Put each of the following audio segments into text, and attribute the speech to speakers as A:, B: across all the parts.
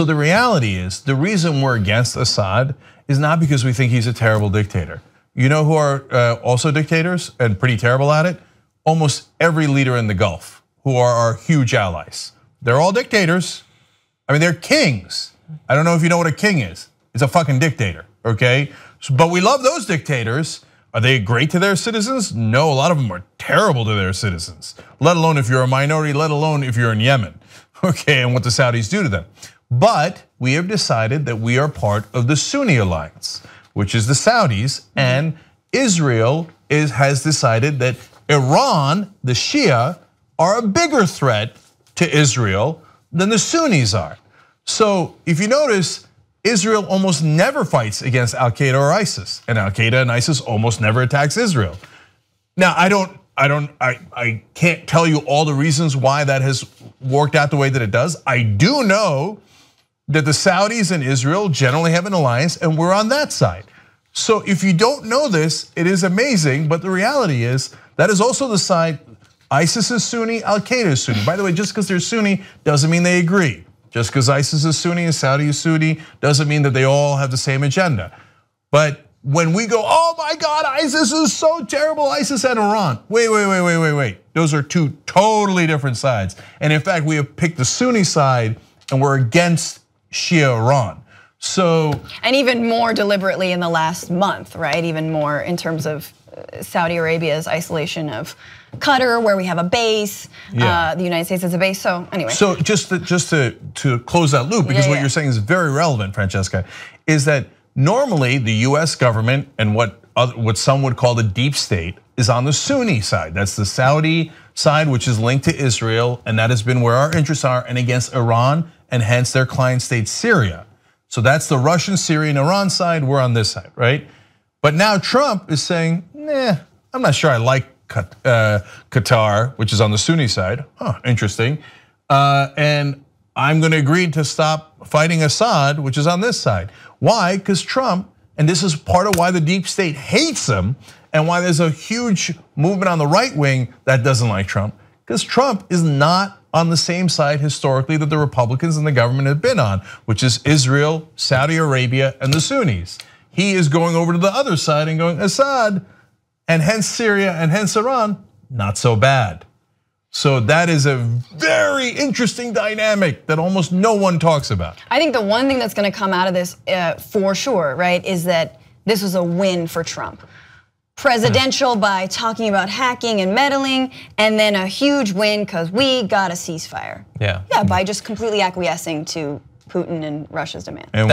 A: So the reality is, the reason we're against Assad is not because we think he's a terrible dictator. You know who are also dictators and pretty terrible at it? Almost every leader in the Gulf, who are our huge allies. They're all dictators. I mean, they're kings. I don't know if you know what a king is. It's a fucking dictator, okay? But we love those dictators. Are they great to their citizens? No, a lot of them are terrible to their citizens, let alone if you're a minority, let alone if you're in Yemen, okay, and what the Saudis do to them. But we have decided that we are part of the Sunni alliance, which is the Saudis, and Israel has decided that Iran, the Shia, are a bigger threat to Israel than the Sunnis are. So if you notice, Israel almost never fights against Al-Qaeda or ISIS, and Al-Qaeda and ISIS almost never attacks Israel. Now, I can't tell you all the reasons why that has worked out the way that it does. I do know that the Saudis and Israel generally have an alliance, and we're on that side. So if you don't know this, it is amazing, but the reality is that is also the side. ISIS is Sunni, Al-Qaeda is Sunni. By the way, just because they're Sunni doesn't mean they agree. Just because ISIS is Sunni and Saudi is Sunni doesn't mean that they all have the same agenda. But when we go, oh my God, ISIS is so terrible, ISIS and Iran. Wait. Those are two totally different sides. And in fact, we have picked the Sunni side and we're against Shia Iran. So,
B: and even more deliberately in the last month, right? Even more in terms of Saudi Arabia's isolation of Qatar, where we have a base. The United States has a base. So anyway.
A: So just to close that loop, because what you're saying is very relevant, Francesca, is that normally the US government and what some would call the deep state is on the Sunni side. That's the Saudi side, which is linked to Israel, and that has been where our interests are, and against Iran, and hence their client state Syria. So that's the Russian, Syrian, Iran side, we're on this side, right? But now Trump is saying, I'm not sure I like Qatar, which is on the Sunni side, interesting. And I'm gonna agree to stop fighting Assad, which is on this side. Why? Because Trump, and this is part of why the deep state hates him, and why there's a huge movement on the right wing that doesn't like Trump, because Trump is not on the same side historically that the Republicans and the government have been on, which is Israel, Saudi Arabia, and the Sunnis. He is going over to the other side and going, Assad, and hence Syria, and hence Iran, not so bad. So that is a very interesting dynamic that almost no one talks about.
B: I think the one thing that's gonna come out of this for sure, right, is that this was a win for Trump. Presidential by talking about hacking and meddling, and then a huge win because we got a ceasefire. Yeah, by just completely acquiescing to Putin and Russia's demand.
C: And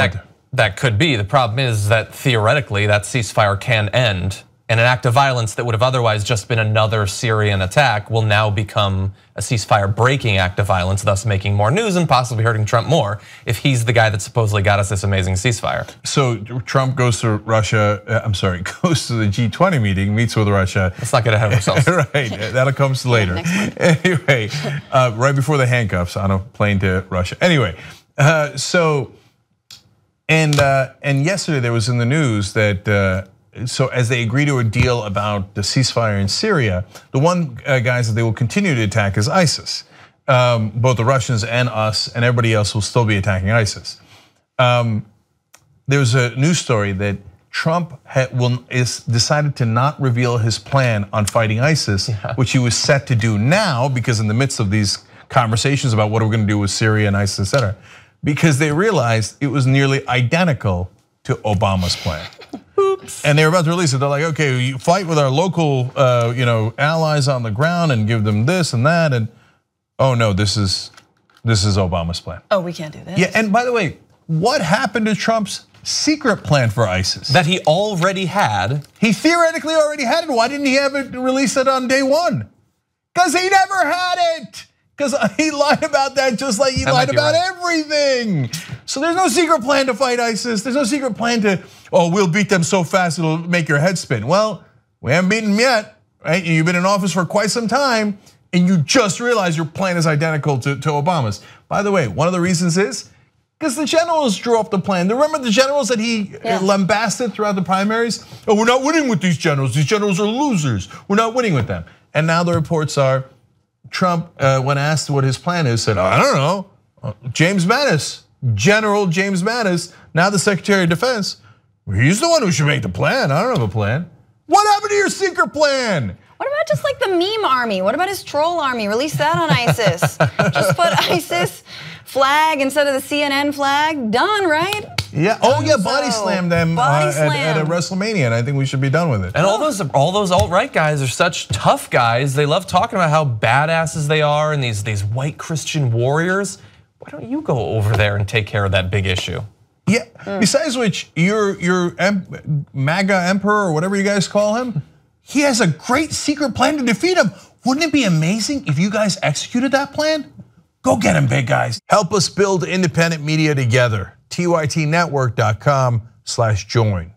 C: that could be. The problem is that theoretically that ceasefire can end, and an act of violence that would have otherwise just been another Syrian attack will now become a ceasefire breaking act of violence, thus making more news and possibly hurting Trump more if he's the guy that supposedly got us this amazing ceasefire.
A: So Trump goes to Russia, goes to the G20 meeting, meets with Russia.
C: Let's not get ahead of ourselves.
A: Right, that'll come later. Anyway, right before the handcuffs on a plane to Russia. Anyway, and yesterday there was in the news that so as they agree to a deal about the ceasefire in Syria, the one guys that they will continue to attack is ISIS. Both the Russians and us and everybody else will still be attacking ISIS. There's a news story that Trump is decided to not reveal his plan on fighting ISIS, which he was set to do now because in the midst of these conversations about what are we going to do with Syria and ISIS, et cetera, because they realized it was nearly identical to Obama's plan. Oops. And they were about to release it. They're like, okay, you fight with our local allies on the ground and give them this and that, and oh no, this is Obama's plan.
B: Oh, we can't do that.
A: Yeah, and by the way, what happened to Trump's secret plan for ISIS?
C: That he already had.
A: He theoretically already had it. Why didn't he have it release it on day one? Because he never had it. Because he lied about that just like he lied about everything. So there's no secret plan to fight ISIS. There's no secret plan to, we'll beat them so fast it'll make your head spin. Well, we haven't beaten them yet, right? You've been in office for quite some time and you just realized your plan is identical to Obama's. By the way, one of the reasons is because the generals drew up the plan. Remember the generals that he lambasted throughout the primaries? Oh, we're not winning with these generals. These generals are losers. We're not winning with them. And now the reports are, Trump, when asked what his plan is, said, I don't know. James Mattis, General James Mattis, now the Secretary of Defense, he's the one who should make the plan. I don't have a plan. What happened to your secret plan?
B: What about just like the meme army? What about his troll army? Release that on ISIS. Just put ISIS flag instead of the CNN flag. Done, right?
A: Yeah. Oh yeah, body slam them at a WrestleMania, and I think we should be done with it.
C: And all those alt-right guys are such tough guys. They love talking about how badasses they are and these white Christian warriors. Why don't you go over there and take care of that big issue?
A: Yeah. Besides which, your MAGA emperor or whatever you guys call him, he has a great secret plan to defeat him. Wouldn't it be amazing if you guys executed that plan? Go get him, big guys. Help us build independent media together. TYTnetwork.com/join.